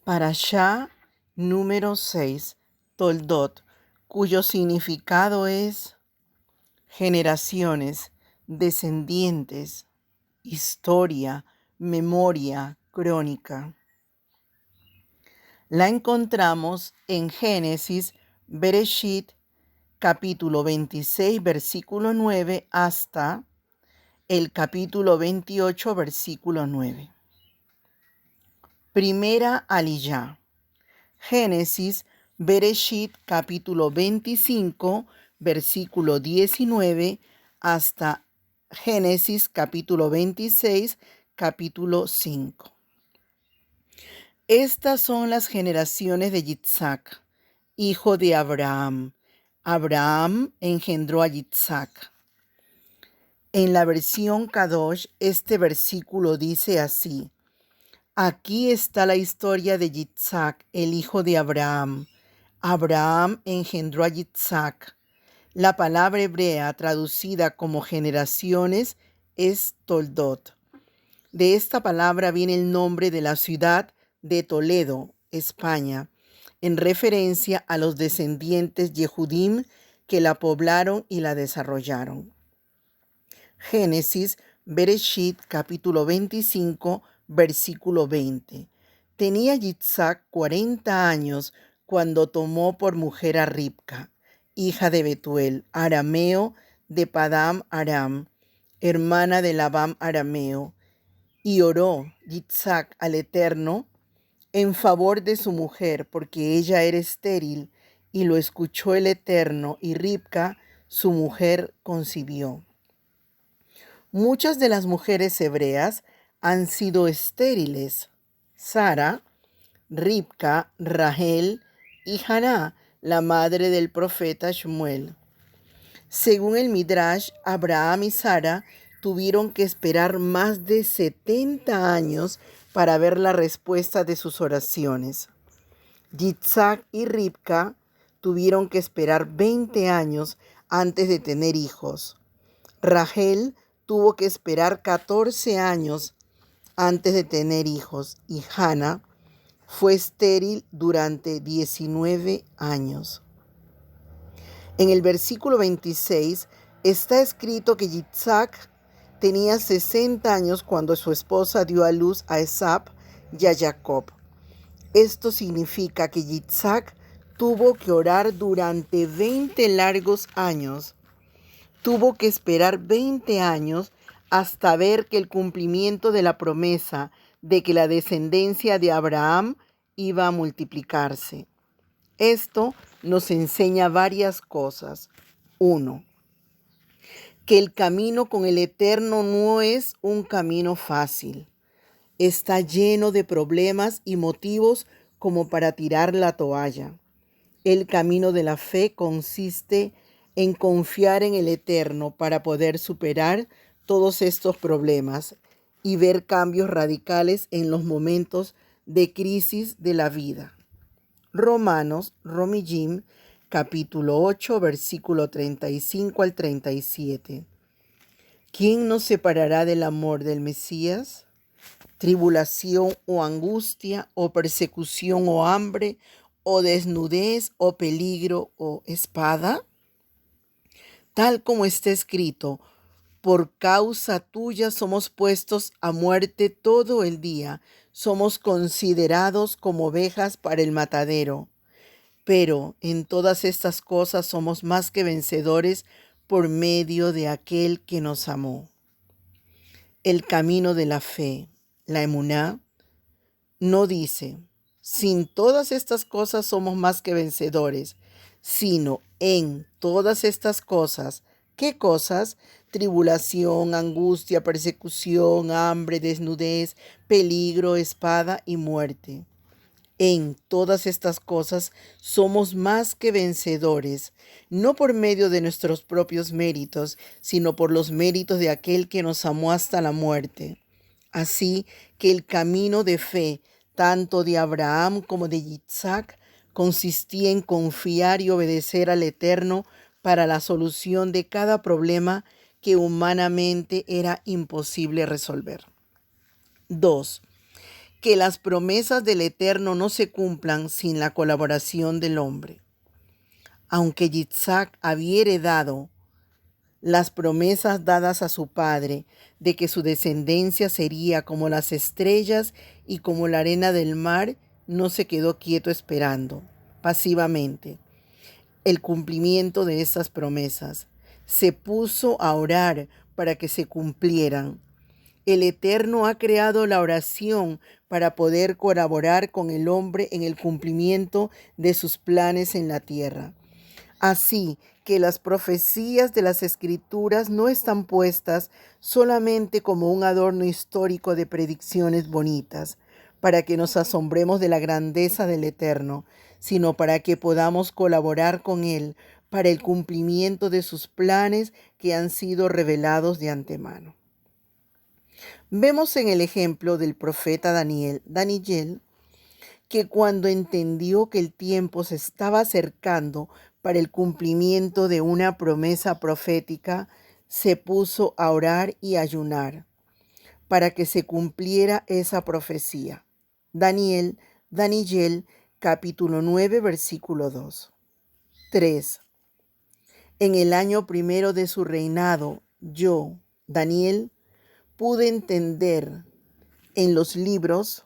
Parashá número 6, Toldot, cuyo significado es generaciones, descendientes, historia, memoria, crónica. La encontramos en Génesis, Bereshit, capítulo 26, versículo 9, hasta el capítulo 28, versículo 9. Primera Aliyá. Génesis, Bereshit, capítulo 25, versículo 19, hasta Génesis, capítulo 26, capítulo 5. Estas son las generaciones de Yitzhak, hijo de Abraham. Abraham engendró a Yitzhak. En la versión Kadosh, este versículo dice así: Aquí está la historia de Yitzhak, el hijo de Abraham. Abraham engendró a Yitzhak. La palabra hebrea traducida como generaciones es Toldot. De esta palabra viene el nombre de la ciudad de Toledo, España, en referencia a los descendientes Yehudim que la poblaron y la desarrollaron. Génesis, Bereshit, capítulo 25, versículo 20. Tenía Yitzhak 40 años cuando tomó por mujer a Ribca, hija de Betuel, arameo de Padam Aram, hermana de Labán arameo, y oró Yitzhak al Eterno en favor de su mujer, porque ella era estéril, y lo escuchó el Eterno, y Ribca, su mujer, concibió. Muchas de las mujeres hebreas han sido estériles: Sara, Ribca, Rahel y Haná, la madre del profeta Shmuel. Según el Midrash, Abraham y Sara tuvieron que esperar más de 70 años para ver la respuesta de sus oraciones. Yitzhak y Ribca tuvieron que esperar 20 años antes de tener hijos. Rahel tuvo que esperar 14 años antes de tener hijos, y Hannah fue estéril durante 19 años. En el versículo 26 está escrito que Yitzhak tenía 60 años cuando su esposa dio a luz a Esab y a Jacob. Esto significa que Yitzhak tuvo que orar durante 20 largos años. Tuvo que esperar 20 años hasta ver que el cumplimiento de la promesa de que la descendencia de Abraham iba a multiplicarse. Esto nos enseña varias cosas. 1. Que el camino con el Eterno no es un camino fácil. Está lleno de problemas y motivos como para tirar la toalla. El camino de la fe consiste en confiar en el Eterno para poder superar todos estos problemas y ver cambios radicales en los momentos de crisis de la vida. Romanos, Romillim, capítulo 8, versículo 35 al 37. ¿Quién nos separará del amor del Mesías? ¿Tribulación o angustia o persecución o hambre o desnudez o peligro o espada? Tal como está escrito: por causa tuya somos puestos a muerte todo el día, somos considerados como ovejas para el matadero. Pero en todas estas cosas somos más que vencedores por medio de aquel que nos amó. El camino de la fe, la emuná, no dice: sin todas estas cosas somos más que vencedores, sino en todas estas cosas. ¿Qué cosas? Tribulación, angustia, persecución, hambre, desnudez, peligro, espada y muerte. En todas estas cosas somos más que vencedores, no por medio de nuestros propios méritos, sino por los méritos de aquel que nos amó hasta la muerte. Así que el camino de fe, tanto de Abraham como de Yitzhak, consistía en confiar y obedecer al Eterno para la solución de cada problema que humanamente era imposible resolver. 2. que las promesas del Eterno no se cumplan sin la colaboración del hombre. Aunque Yitzhak había heredado las promesas dadas a su padre de que su descendencia sería como las estrellas y como la arena del mar, no se quedó quieto esperando pasivamente el cumplimiento de estas promesas. Se puso a orar para que se cumplieran. El Eterno ha creado la oración para poder colaborar con el hombre en el cumplimiento de sus planes en la tierra. Así que las profecías de las Escrituras no están puestas solamente como un adorno histórico de predicciones bonitas, para que nos asombremos de la grandeza del Eterno, sino para que podamos colaborar con Él para el cumplimiento de sus planes que han sido revelados de antemano. Vemos en el ejemplo del profeta Daniel, que cuando entendió que el tiempo se estaba acercando para el cumplimiento de una promesa profética, se puso a orar y ayunar para que se cumpliera esa profecía. Daniel, capítulo 9, versículo 2. 3. En el año primero de su reinado, yo, Daniel, pude entender en los libros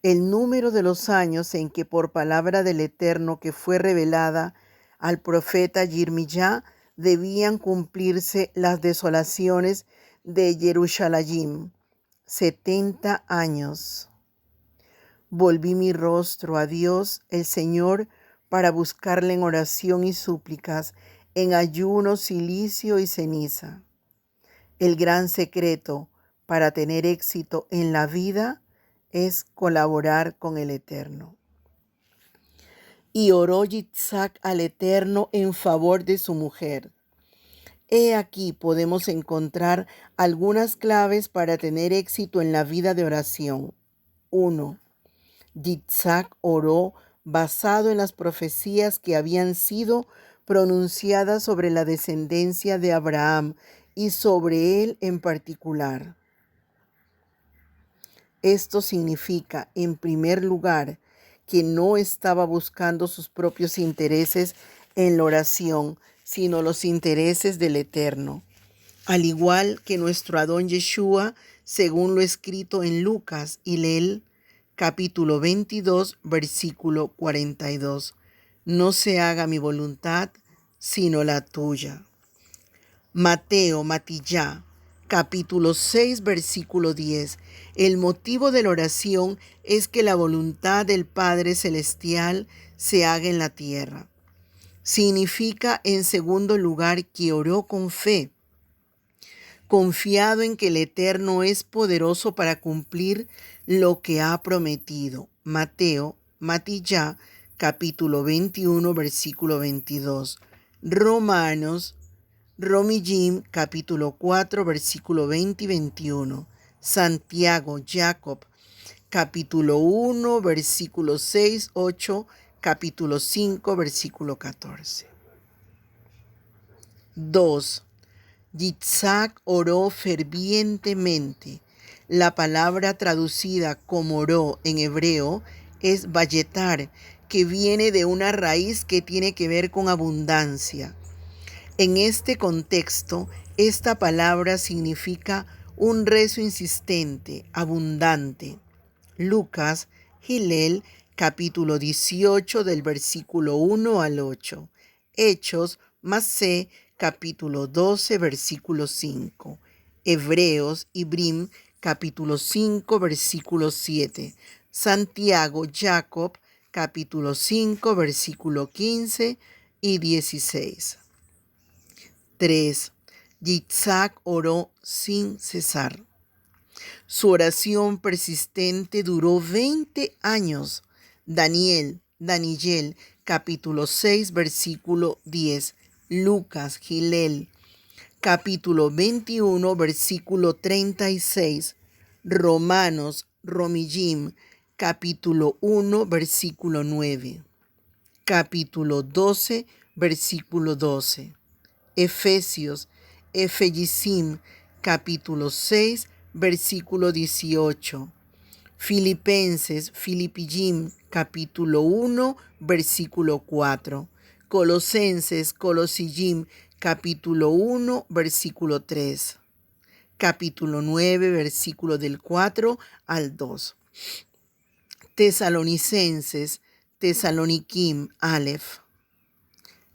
el número de los años en que por palabra del Eterno que fue revelada al profeta Yirmiyá debían cumplirse las desolaciones de Jerusalén. 70 años. Volví mi rostro a Dios, el Señor, para buscarle en oración y súplicas, en ayuno, cilicio y ceniza. El gran secreto para tener éxito en la vida es colaborar con el Eterno. Y oró Yitzhak al Eterno en favor de su mujer. He aquí podemos encontrar algunas claves para tener éxito en la vida de oración. 1. Yitzhak oró basado en las profecías que habían sido pronunciadas sobre la descendencia de Abraham y sobre él en particular. Esto significa, en primer lugar, que no estaba buscando sus propios intereses en la oración, sino los intereses del Eterno. Al igual que nuestro Adón Yeshua, según lo escrito en Lucas y Leel, capítulo 22, versículo 42. No se haga mi voluntad, sino la tuya. Matillá, capítulo 6, versículo 10. El motivo de la oración es que la voluntad del Padre Celestial se haga en la tierra. Significa, en segundo lugar, que oró con fe, confiado en que el Eterno es poderoso para cumplir lo que ha prometido. Matillá, capítulo 21, versículo 22. Romijim, capítulo 4, versículo 20 y 21. Santiago, Jacob, capítulo 1, versículo 6, 8, capítulo 5, versículo 14. 2. Yitzhak oró fervientemente. La palabra traducida como oró en hebreo es vayetar, que viene de una raíz que tiene que ver con abundancia. En este contexto, esta palabra significa un rezo insistente, abundante. Lucas, Hillel, capítulo 18 del versículo 1 al 8. Hechos, Masé, capítulo 12, versículo 5. Hebreos, Ibrim, capítulo 5, versículo 7. Santiago, Jacob, capítulo 5, versículo 15 y 16. 3. Yitzhak oró sin cesar. Su oración persistente duró 20 años. Daniel, capítulo 6, versículo 10. Lucas, Hillel, capítulo 21, versículo 36. Romanos, Romijim, capítulo 1, versículo 9. Capítulo 12, versículo 12. Efesios, capítulo 6, versículo 18. Filipenses, Filipijim, capítulo 1, versículo 4. Colosenses, Colosijim, capítulo 1, versículo 3. Capítulo 9, versículo del 4 al 2. Tesalonicenses, Tesaloniquim, Aleph,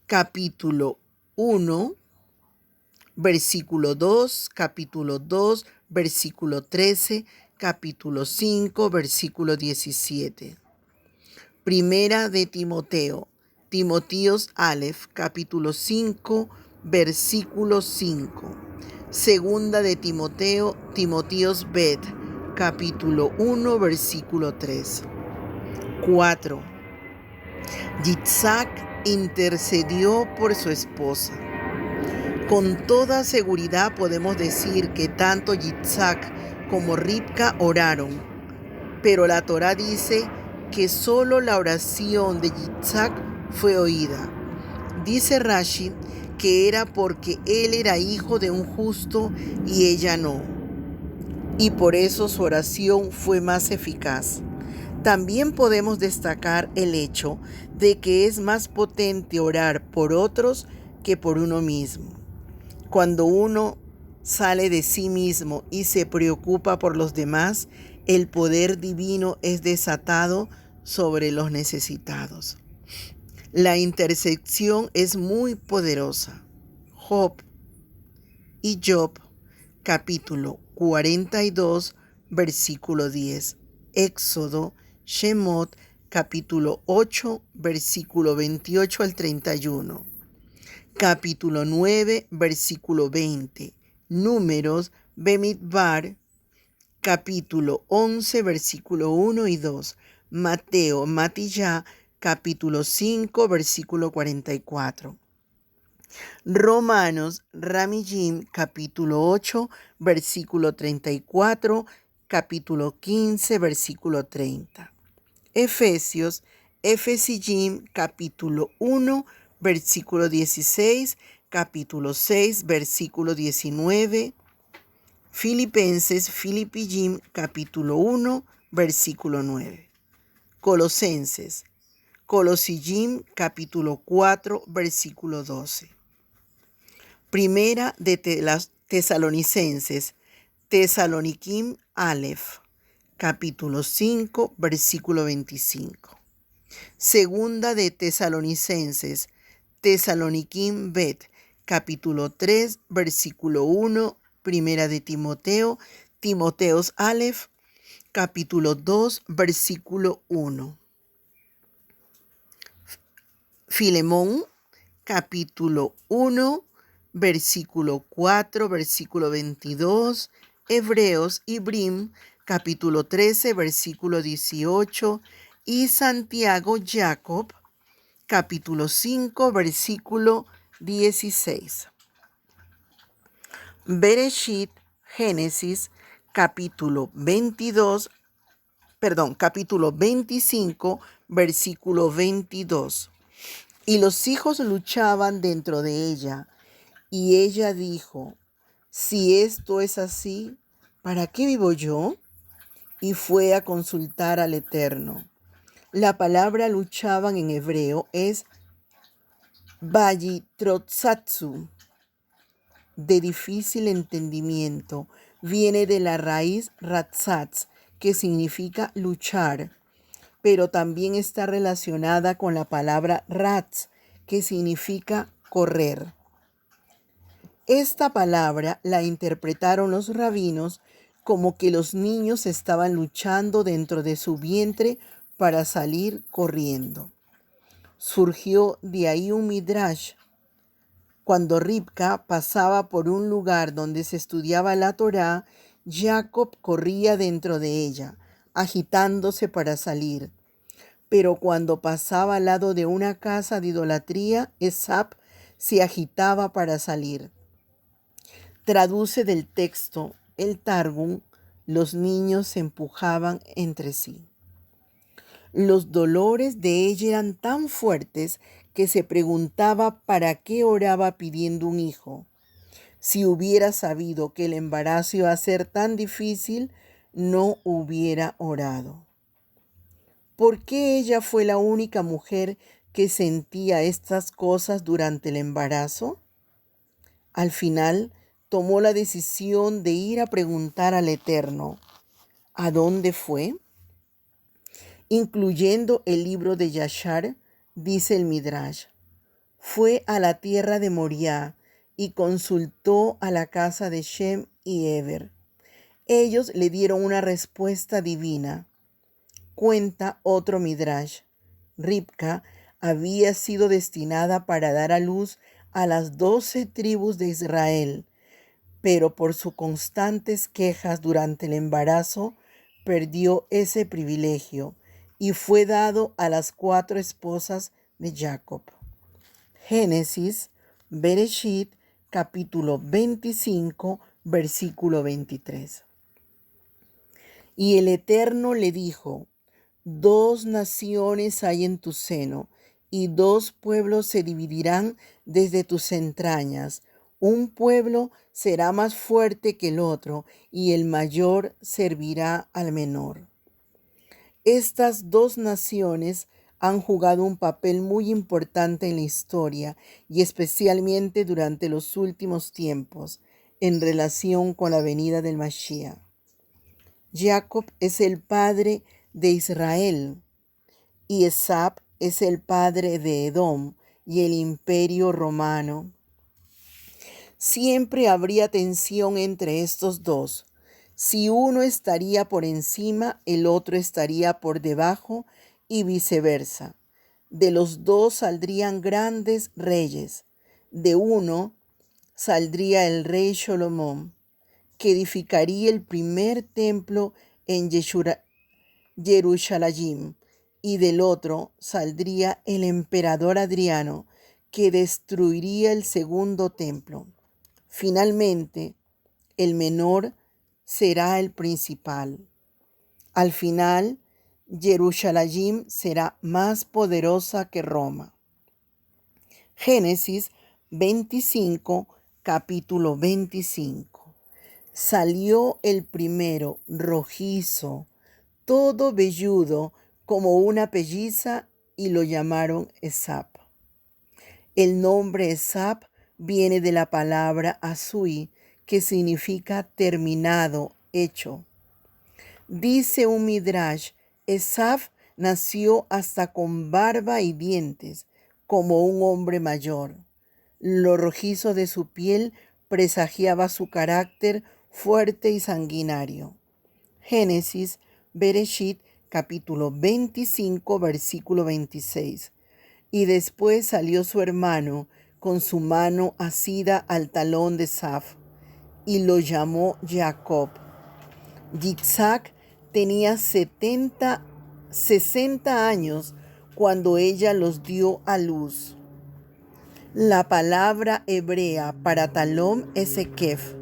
capítulo 1, versículo 2, capítulo 2, versículo 13, capítulo 5, versículo 17. Primera de Timoteo, Timoteos Aleph, capítulo 5, versículo 5. Segunda de Timoteo, Timoteos Bet, capítulo 1, versículo 3. 4. Yitzhak intercedió por su esposa. Con toda seguridad podemos decir que tanto Yitzhak como Ribca oraron, pero la Torá dice que solo la oración de Yitzhak fue oída. Dice Rashi que era porque él era hijo de un justo y ella no, y por eso su oración fue más eficaz. También podemos destacar el hecho de que es más potente orar por otros que por uno mismo. Cuando uno sale de sí mismo y se preocupa por los demás, el poder divino es desatado sobre los necesitados. La intercesión es muy poderosa. Job y Job, capítulo 42, versículo 10. Éxodo, Shemot, capítulo 8, versículo 28 al 31. Capítulo 9, versículo 20. Números, Bemidbar, capítulo 11, versículo 1 y 2. Mateo, Matillá, capítulo 5, versículo 44. Romanos, Ramillín, capítulo 8, versículo 34, capítulo 15, versículo 30. Efesios, Efesijim, capítulo 1, versículo 16, capítulo 6, versículo 19. Filipenses, Filipijim, capítulo 1, versículo 9. Colosenses, Colosijim, capítulo 4, versículo 12. Primera de Tesalonicenses, Tesaloniquim Aleph, capítulo 5, versículo 25. Segunda de Tesalonicenses, Tesaloniquim Bet, capítulo 3, versículo 1. Primera de Timoteo, Timoteos Aleph, capítulo 2, versículo 1. Filemón, capítulo 1, versículo 4, versículo 22. Hebreos y Brim, capítulo 13, versículo 18. Y Santiago Jacob, capítulo 5, versículo 16. Bereshit, Génesis, capítulo 25, versículo 22. Y los hijos luchaban dentro de ella, y ella dijo: si esto es así, ¿para qué vivo yo? Y fue a consultar al Eterno. La palabra luchaban en hebreo es Vayitrotsatsu, de difícil entendimiento. Viene de la raíz ratzatz, que significa luchar, pero también está relacionada con la palabra ratz, que significa correr. Esta palabra la interpretaron los rabinos como que los niños estaban luchando dentro de su vientre para salir corriendo. Surgió de ahí un midrash. Cuando Ribca pasaba por un lugar donde se estudiaba la Torá, Jacob corría dentro de ella, agitándose para salir. Pero cuando pasaba al lado de una casa de idolatría, Esab se agitaba para salir. Traduce del texto el Targum: los niños se empujaban entre sí. Los dolores de ella eran tan fuertes que se preguntaba para qué oraba pidiendo un hijo. Si hubiera sabido que el embarazo iba a ser tan difícil, no hubiera orado. ¿Por qué ella fue la única mujer que sentía estas cosas durante el embarazo? Al final, tomó la decisión de ir a preguntar al Eterno. ¿A dónde fue? Incluyendo el libro de Yashar, dice el Midrash. Fue a la tierra de Moriah y consultó a la casa de Shem y Eber. Ellos le dieron una respuesta divina. Cuenta otro Midrash. Ribca había sido destinada para dar a luz a las 12 tribus de Israel, pero por sus constantes quejas durante el embarazo, perdió ese privilegio y fue dado a las 4 esposas de Jacob. Génesis, Bereshit, capítulo 25, versículo 23. Y el Eterno le dijo: 2 naciones hay en tu seno, y 2 pueblos se dividirán desde tus entrañas. Un pueblo será más fuerte que el otro, y el mayor servirá al menor. Estas 2 naciones han jugado un papel muy importante en la historia y especialmente durante los últimos tiempos en relación con la venida del Mashiach. Jacob es el padre de Israel y Esab es el padre de Edom y el imperio romano. Siempre habría tensión entre estos dos. Si uno estaría por encima, el otro estaría por debajo y viceversa. De los dos saldrían grandes reyes. De uno saldría el rey Salomón, que edificaría el primer templo en Jerusalén, y del otro saldría el emperador Adriano, que destruiría el segundo templo. Finalmente, el menor será el principal. Al final, Jerusalén será más poderosa que Roma. Génesis 25, capítulo 25. Salió el primero rojizo, todo velludo como una pelliza, y lo llamaron Esab. El nombre Esab viene de la palabra Asui, que significa terminado, hecho. Dice un Midrash, Esab nació hasta con barba y dientes, como un hombre mayor. Lo rojizo de su piel presagiaba su carácter fuerte y sanguinario. Génesis, Bereshit, capítulo 25, versículo 26. Y después salió su hermano con su mano asida al talón de Esab, y lo llamó Jacob. Yitzhak tenía 60 años cuando ella los dio a luz. La palabra hebrea para talón es ekef.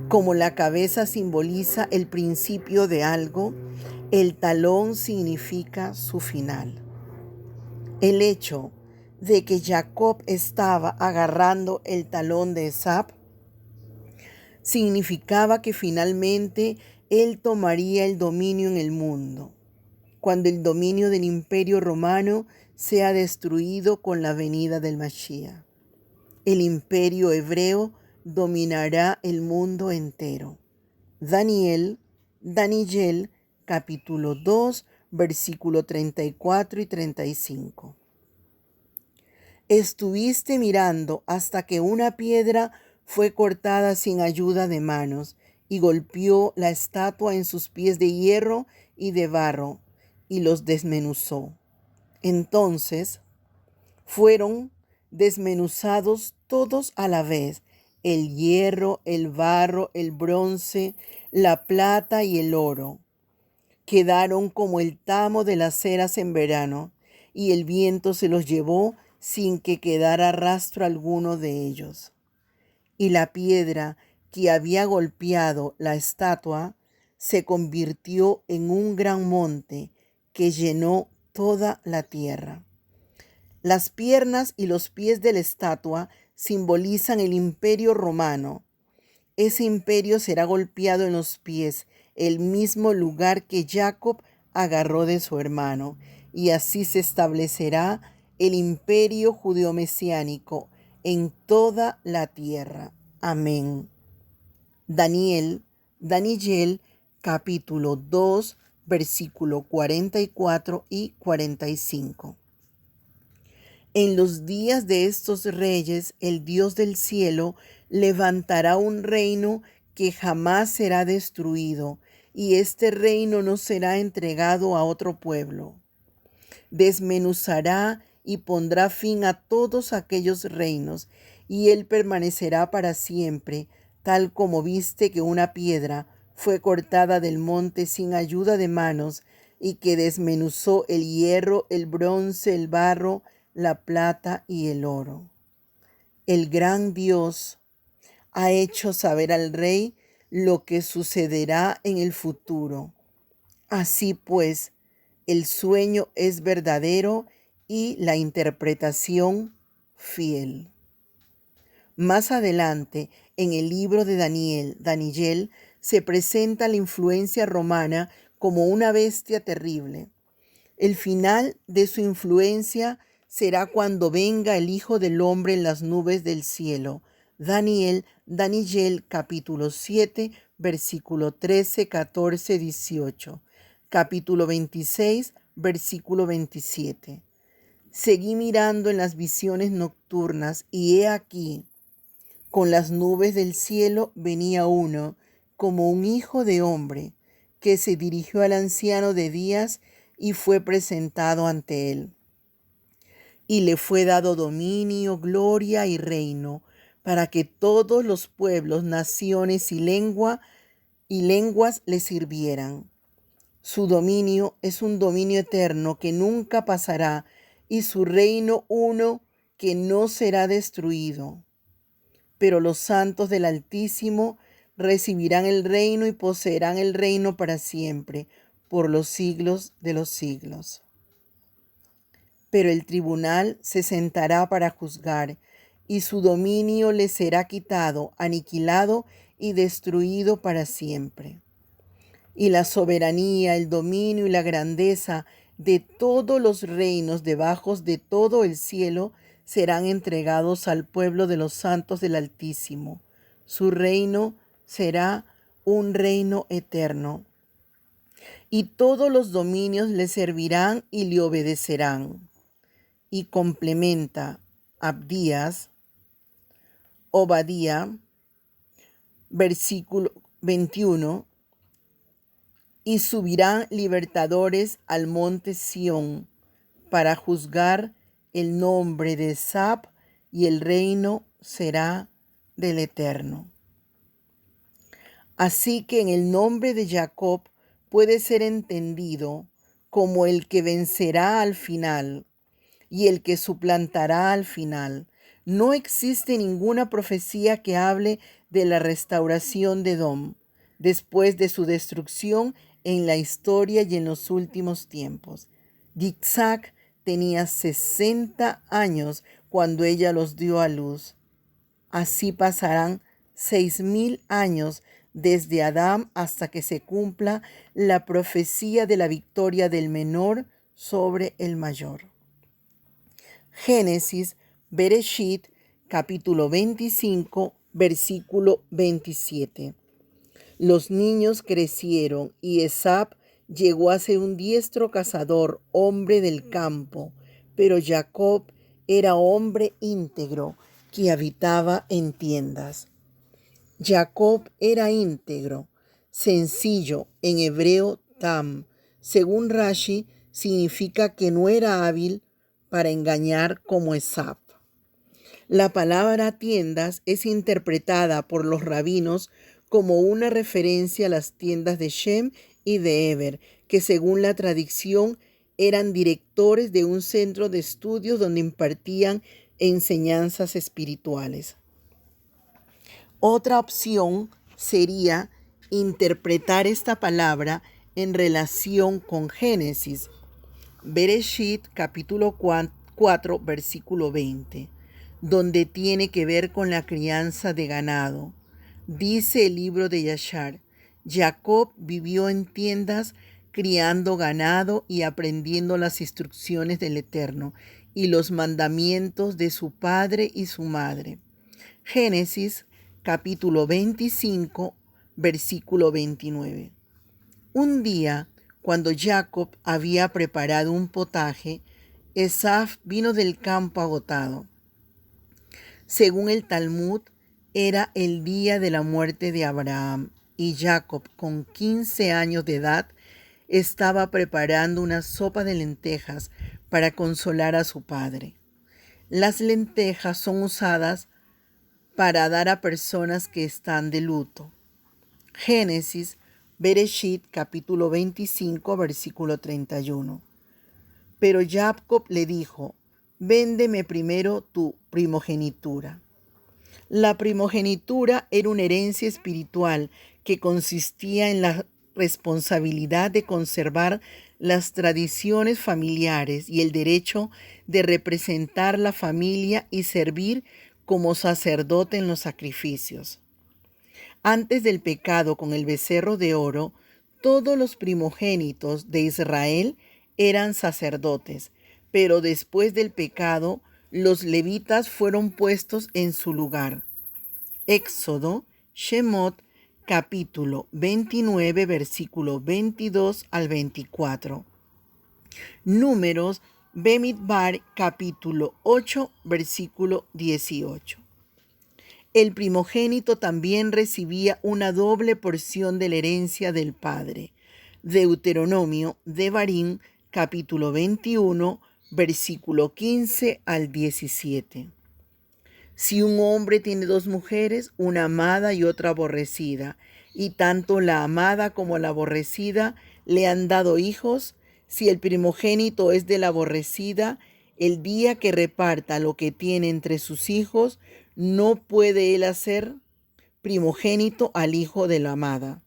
Como la cabeza simboliza el principio de algo, el talón significa su final. El hecho de que Jacob estaba agarrando el talón de Esab significaba que finalmente él tomaría el dominio en el mundo, cuando el dominio del imperio romano sea destruido con la venida del Mashiach. El imperio hebreo dominará el mundo entero. Daniel, capítulo 2, versículo 34 y 35. Estuviste mirando hasta que una piedra fue cortada sin ayuda de manos y golpeó la estatua en sus pies de hierro y de barro y los desmenuzó. Entonces fueron desmenuzados todos a la vez: el hierro, el barro, el bronce, la plata y el oro. Quedaron como el tamo de las ceras en verano, y el viento se los llevó sin que quedara rastro alguno de ellos. Y la piedra que había golpeado la estatua se convirtió en un gran monte que llenó toda la tierra. Las piernas y los pies de la estatua simbolizan el imperio romano. Ese imperio será golpeado en los pies el mismo lugar que Jacob agarró de su hermano, y así se establecerá el imperio judeo-mesiánico en toda la tierra. Amén. Daniel, capítulo 2, versículo 44 y 45. En los días de estos reyes, el Dios del cielo levantará un reino que jamás será destruido, y este reino no será entregado a otro pueblo. Desmenuzará y pondrá fin a todos aquellos reinos, y él permanecerá para siempre, tal como viste que una piedra fue cortada del monte sin ayuda de manos, y que desmenuzó el hierro, el bronce, el barro, la plata y el oro. El gran Dios ha hecho saber al rey lo que sucederá en el futuro. Así pues, el sueño es verdadero y la interpretación fiel. Más adelante, en el libro de Daniel, se presenta la influencia romana como una bestia terrible. El final de su influencia será cuando venga el Hijo del Hombre en las nubes del cielo. Daniel capítulo 7, versículo 13, 14, 18. Capítulo 26, versículo 27. Seguí mirando en las visiones nocturnas, y he aquí, con las nubes del cielo venía uno, como un hijo de hombre, que se dirigió al anciano de días y fue presentado ante él. Y le fue dado dominio, gloria y reino, para que todos los pueblos, naciones y lenguas le sirvieran. Su dominio es un dominio eterno que nunca pasará, y su reino uno que no será destruido. Pero los santos del Altísimo recibirán el reino y poseerán el reino para siempre, por los siglos de los siglos. Pero el tribunal se sentará para juzgar, y su dominio le será quitado, aniquilado y destruido para siempre. Y la soberanía, el dominio y la grandeza de todos los reinos debajo de todo el cielo serán entregados al pueblo de los santos del Altísimo. Su reino será un reino eterno. Y todos los dominios le servirán y le obedecerán. Y complementa Obadía, versículo 21, y subirán libertadores al monte Sión para juzgar el nombre de Sab, y el reino será del Eterno. Así que en el nombre de Jacob puede ser entendido como el que vencerá al final y el que suplantará al final. No existe ninguna profecía que hable de la restauración de Edom después de su destrucción en la historia y en los últimos tiempos. Yitzhak tenía 60 años cuando ella los dio a luz. Así pasarán 6,000 años desde Adán hasta que se cumpla la profecía de la victoria del menor sobre el mayor. Génesis, Bereshit, capítulo 25, versículo 27. Los niños crecieron y Esab llegó a ser un diestro cazador, hombre del campo, pero Jacob era hombre íntegro que habitaba en tiendas. Jacob era íntegro, sencillo, en hebreo tam. Según Rashi, significa que no era hábil para engañar como Esab. La palabra tiendas es interpretada por los rabinos como una referencia a las tiendas de Shem y de Eber, que según la tradición eran directores de un centro de estudios donde impartían enseñanzas espirituales. Otra opción sería interpretar esta palabra en relación con Génesis, Bereshit capítulo 4, versículo 20, donde tiene que ver con la crianza de ganado. Dice el libro de Yashar: Jacob vivió en tiendas, criando ganado y aprendiendo las instrucciones del Eterno y los mandamientos de su padre y su madre. Génesis capítulo 25, versículo 29. Un día, cuando Jacob había preparado un potaje, Esaf vino del campo agotado. Según el Talmud, era el día de la muerte de Abraham y Jacob, con 15 años de edad, estaba preparando una sopa de lentejas para consolar a su padre. Las lentejas son usadas para dar a personas que están de luto. Génesis, Bereshit, capítulo 25, versículo 31. Pero Jacob le dijo: véndeme primero tu primogenitura. La primogenitura era una herencia espiritual que consistía en la responsabilidad de conservar las tradiciones familiares y el derecho de representar la familia y servir como sacerdote en los sacrificios. Antes del pecado con el becerro de oro, todos los primogénitos de Israel eran sacerdotes, pero después del pecado, los levitas fueron puestos en su lugar. Éxodo, Shemot, capítulo 29, versículo 22 al 24. Números, Bemidbar, capítulo 8, versículo 18. El primogénito también recibía una doble porción de la herencia del padre. Deuteronomio, Devarim, capítulo 21, versículo 15 al 17. Si un hombre tiene dos mujeres, una amada y otra aborrecida, y tanto la amada como la aborrecida le han dado hijos, si el primogénito es de la aborrecida, el día que reparta lo que tiene entre sus hijos, no puede él hacer primogénito al hijo de la amada,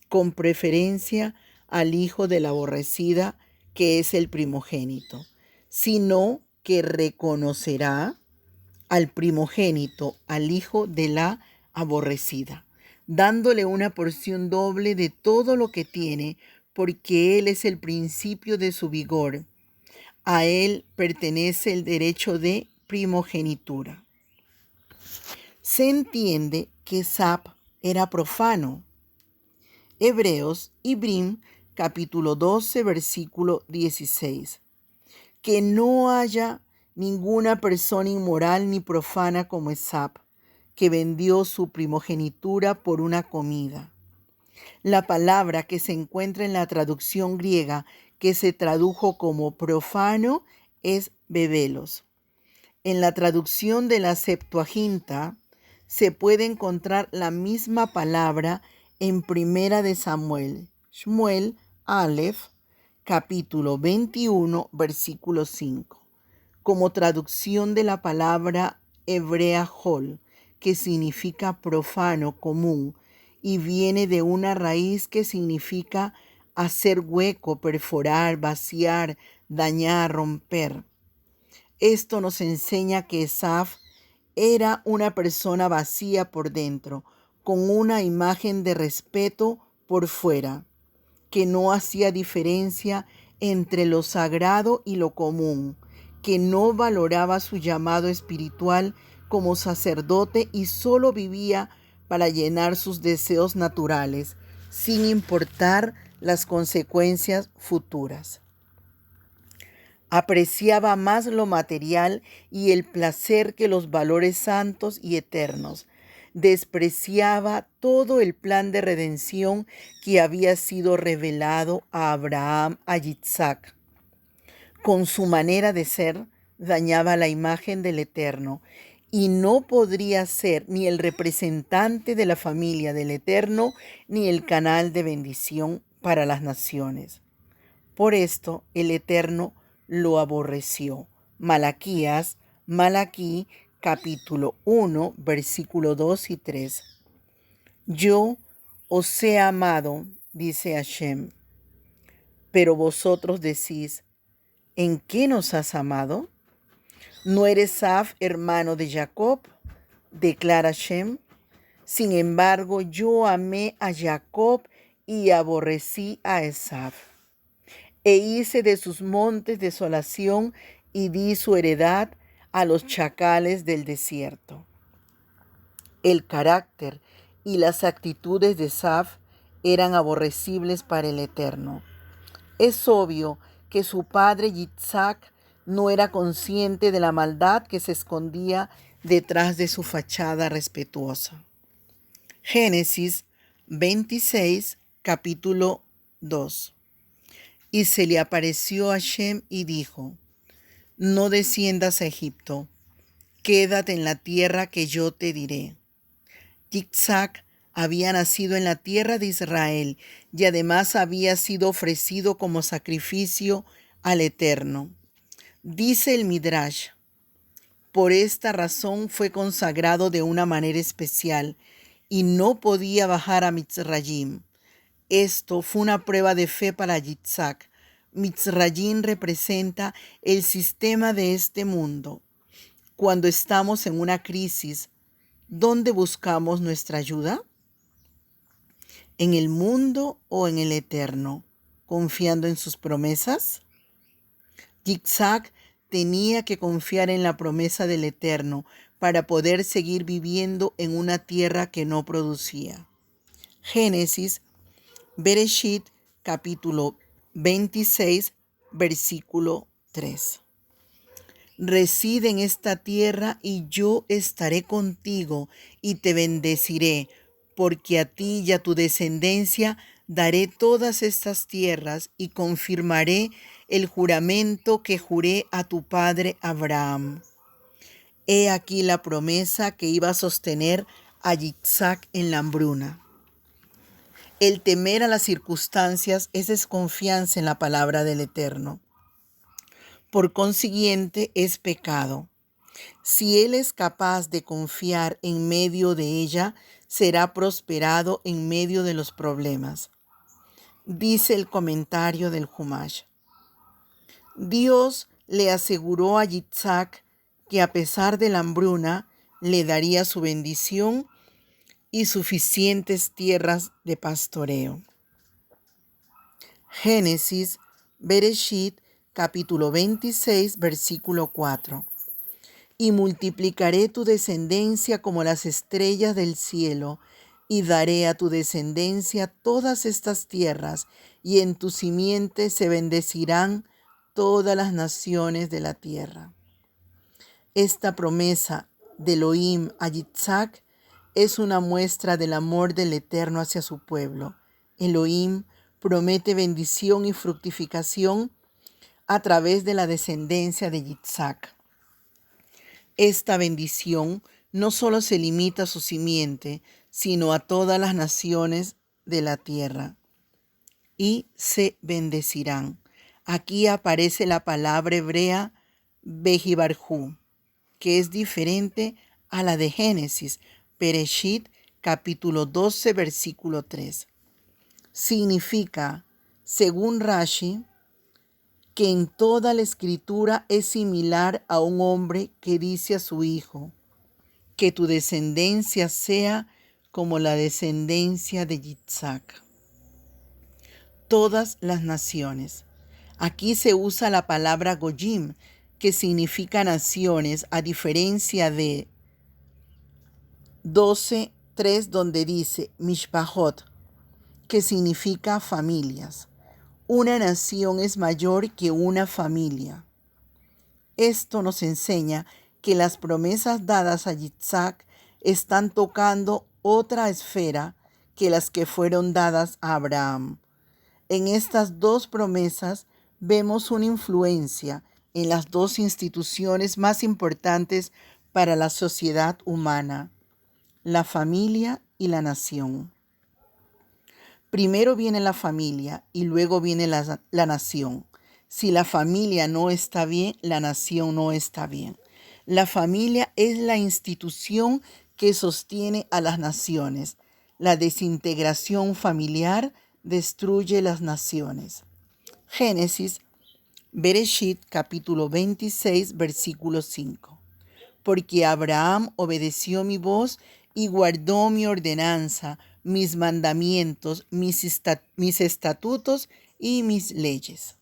con preferencia al hijo de la aborrecida, que es el primogénito, sino que reconocerá al primogénito, al hijo de la aborrecida, dándole una porción doble de todo lo que tiene, porque él es el principio de su vigor. A él pertenece el derecho de primogenitura. Se entiende que Esaf era profano. Hebreos, Ibrim, capítulo 12, versículo 16. Que no haya ninguna persona inmoral ni profana como Esaf, que vendió su primogenitura por una comida. La palabra que se encuentra en la traducción griega que se tradujo como profano es bebelos. En la traducción de la Septuaginta se puede encontrar la misma palabra en Primera de Samuel, Shmuel, Aleph, capítulo 21, versículo 5. Como traducción de la palabra hebrea hol, que significa profano, común, y viene de una raíz que significa hacer hueco, perforar, vaciar, dañar, romper. Esto nos enseña que Esaf era una persona vacía por dentro, con una imagen de respeto por fuera, que no hacía diferencia entre lo sagrado y lo común, que no valoraba su llamado espiritual como sacerdote y solo vivía para llenar sus deseos naturales, sin importar las consecuencias futuras. Apreciaba más lo material y el placer que los valores santos y eternos. Despreciaba todo el plan de redención que había sido revelado a Abraham, a Yitzhak. Con su manera de ser, dañaba la imagen del Eterno y no podría ser ni el representante de la familia del Eterno ni el canal de bendición para las naciones. Por esto el Eterno lo aborreció. Malaquí, capítulo 1, versículo 2 y 3. Yo os he amado, dice Hashem, pero vosotros decís: ¿en qué nos has amado? ¿No eres Esaf, hermano de Jacob? Declara Hashem. Sin embargo, yo amé a Jacob y aborrecí a Esaú. E hice de sus montes desolación y di su heredad a los chacales del desierto. El carácter y las actitudes de Esaú eran aborrecibles para el Eterno. Es obvio que su padre Yitzhak no era consciente de la maldad que se escondía detrás de su fachada respetuosa. Génesis 26, capítulo 2. Y se le apareció a Shem y dijo: no desciendas a Egipto, quédate en la tierra que yo te diré. Yitzhak había nacido en la tierra de Israel y además había sido ofrecido como sacrificio al Eterno. Dice el Midrash: por esta razón fue consagrado de una manera especial y no podía bajar a Mitzrayim. Esto fue una prueba de fe para Yitzhak. Mitzrayim representa el sistema de este mundo. Cuando estamos en una crisis, ¿dónde buscamos nuestra ayuda? ¿En el mundo o en el Eterno, confiando en sus promesas? Yitzhak tenía que confiar en la promesa del Eterno para poder seguir viviendo en una tierra que no producía. Génesis, Bereshit, capítulo 26, versículo 3. Reside en esta tierra y yo estaré contigo y te bendeciré, porque a ti y a tu descendencia daré todas estas tierras y confirmaré el juramento que juré a tu padre Abraham. He aquí la promesa que iba a sostener a Yitzhak en la hambruna. El temer a las circunstancias es desconfianza en la palabra del Eterno. Por consiguiente, es pecado. Si él es capaz de confiar en medio de ella, será prosperado en medio de los problemas. Dice el comentario del Humash. Dios le aseguró a Yitzhak que a pesar de la hambruna, le daría su bendición y suficientes tierras de pastoreo. Génesis, Bereshit, capítulo 26, versículo 4. Y multiplicaré tu descendencia como las estrellas del cielo, y daré a tu descendencia todas estas tierras, y en tu simiente se bendecirán todas las naciones de la tierra. Esta promesa de Elohim a Yitzhak es una muestra del amor del Eterno hacia su pueblo. Elohim promete bendición y fructificación a través de la descendencia de Yitzhak. Esta bendición no solo se limita a su simiente, sino a todas las naciones de la tierra. Y se bendecirán. Aquí aparece la palabra hebrea Bejibarjú, que es diferente a la de Génesis, Bereshit, capítulo 12, versículo 3. Significa, según Rashi, que en toda la escritura es similar a un hombre que dice a su hijo: que tu descendencia sea como la descendencia de Yitzhak. Todas las naciones. Aquí se usa la palabra Goyim, que significa naciones, a diferencia de 12:3, donde dice Mishpahot, que significa familias. Una nación es mayor que una familia. Esto nos enseña que las promesas dadas a Yitzhak están tocando otra esfera que las que fueron dadas a Abraham. En estas dos promesas vemos una influencia en las dos instituciones más importantes para la sociedad humana, la familia y la nación. Primero viene la familia y luego viene la nación. Si la familia no está bien, la nación no está bien. La familia es la institución que sostiene a las naciones. La desintegración familiar destruye las naciones. Génesis, Bereshit, capítulo 26, versículo 5. Porque Abraham obedeció mi voz y guardó mi ordenanza, mis mandamientos, mis estatutos y mis leyes.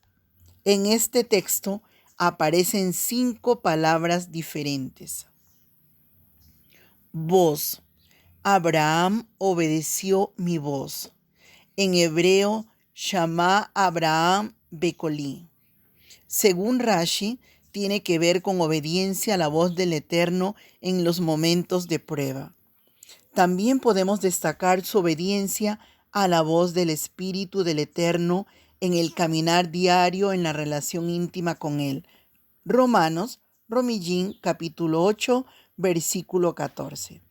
En este texto aparecen 5 palabras diferentes. Voz. Abraham obedeció mi voz. En hebreo, Shama Abraham Bekoli. Según Rashi, tiene que ver con obediencia a la voz del Eterno en los momentos de prueba. También podemos destacar su obediencia a la voz del Espíritu del Eterno en el caminar diario en la relación íntima con Él. Romanos, Romillín, capítulo 8, versículo 14.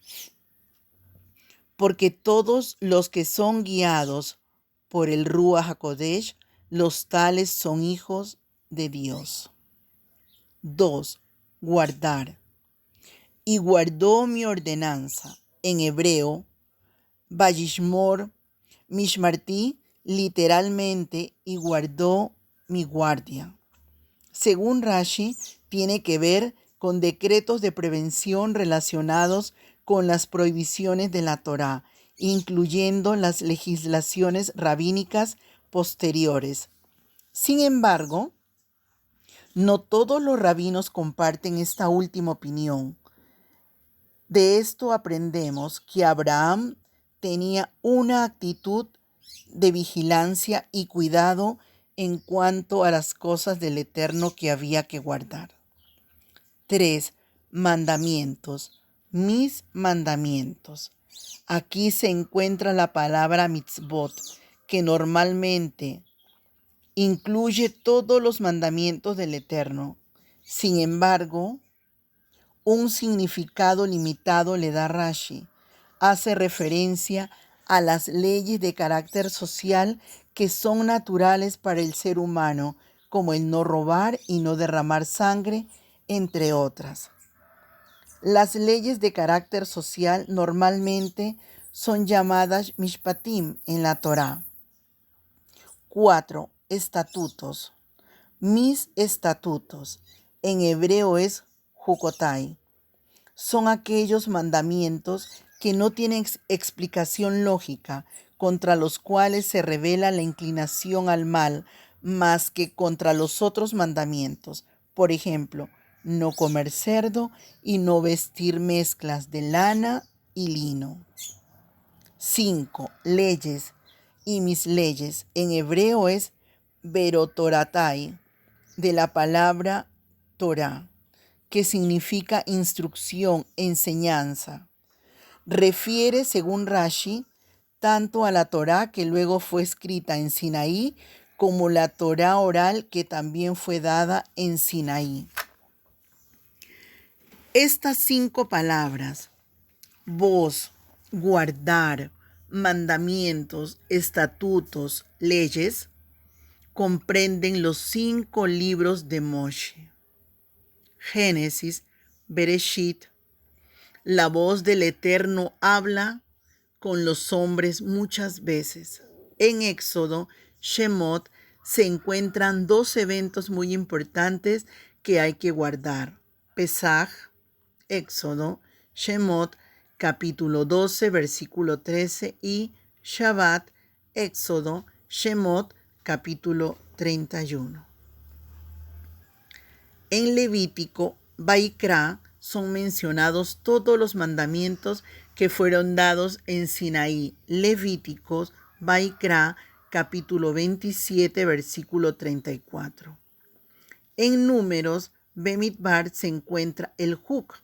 Porque todos los que son guiados por el Ruach HaKodesh, los tales son hijos de Dios. 2. Guardar. Y guardó mi ordenanza. En hebreo, Vayishmor Mishmarti, literalmente, y guardó mi guardia. Según Rashi, tiene que ver con decretos de prevención relacionados con las prohibiciones de la Torá, incluyendo las legislaciones rabínicas posteriores. Sin embargo, no todos los rabinos comparten esta última opinión. De esto aprendemos que Abraham tenía una actitud de vigilancia y cuidado en cuanto a las cosas del Eterno que había que guardar. 3. Mandamientos. Mis mandamientos. Aquí se encuentra la palabra mitzvot, que normalmente incluye todos los mandamientos del Eterno. Sin embargo, un significado limitado le da Rashi. Hace referencia a las leyes de carácter social que son naturales para el ser humano, como el no robar y no derramar sangre, entre otras. Las leyes de carácter social normalmente son llamadas mishpatim en la Torá. 4. Estatutos. Mis estatutos. En hebreo es jukotai. Son aquellos mandamientos que no tienen explicación lógica, contra los cuales se revela la inclinación al mal, más que contra los otros mandamientos. Por ejemplo, no comer cerdo y no vestir mezclas de lana y lino. 5. Leyes. Y mis leyes. En hebreo es berotoratai, de la palabra Torah, que significa instrucción, enseñanza. Refiere, según Rashi, tanto a la Torá que luego fue escrita en Sinaí, como la Torá oral que también fue dada en Sinaí. Estas 5 palabras, voz, guardar, mandamientos, estatutos, leyes, comprenden los 5 libros de Moshe. Génesis, Bereshit. La voz del Eterno habla con los hombres muchas veces. En Éxodo, Shemot, se encuentran 2 eventos muy importantes que hay que guardar. Pesaj, Éxodo, Shemot, capítulo 12, versículo 13, y Shabbat, Éxodo, Shemot, capítulo 31. En Levítico, Vaikra, son mencionados todos los mandamientos que fueron dados en Sinaí. Levíticos, Vaikra, capítulo 27, versículo 34. En Números, Bemidbar, se encuentra el Juk,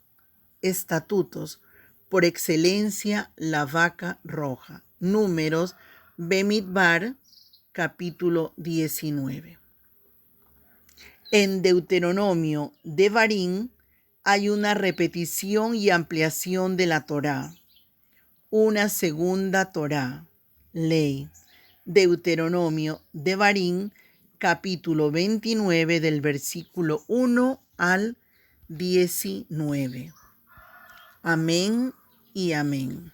estatutos, por excelencia la vaca roja. Números, Bemidbar, capítulo 19. En Deuteronomio, Devarim, hay una repetición y ampliación de la Torá. Una segunda Torá, ley. Deuteronomio, Devarim, capítulo 29, del versículo 1 al 19. Amén y amén.